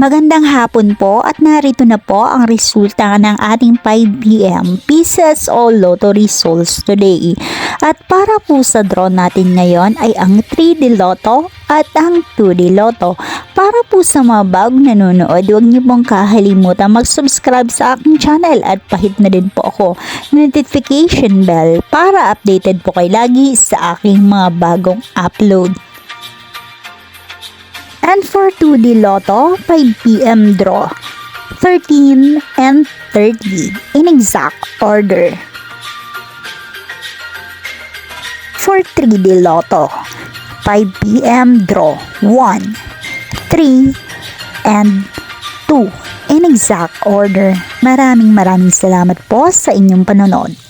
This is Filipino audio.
Magandang hapon po at narito na po ang resulta ng ating 5 p.m. Pieces o Lotto results today. At para po sa draw natin ngayon ay ang 3D Lotto at ang 2D Lotto. Para po sa mga bagong nanonood, huwag niyo pong kakalimutan mag-subscribe sa aking channel at pahit na din po ako notification bell para updated po kayo lagi sa aking mga bagong upload. And for 2D Lotto, 5 p.m. draw, 13 and 30 in exact order. For 3D Lotto, 5 p.m. draw, 1, 3, and 2 in exact order. Maraming salamat po sa inyong panonood.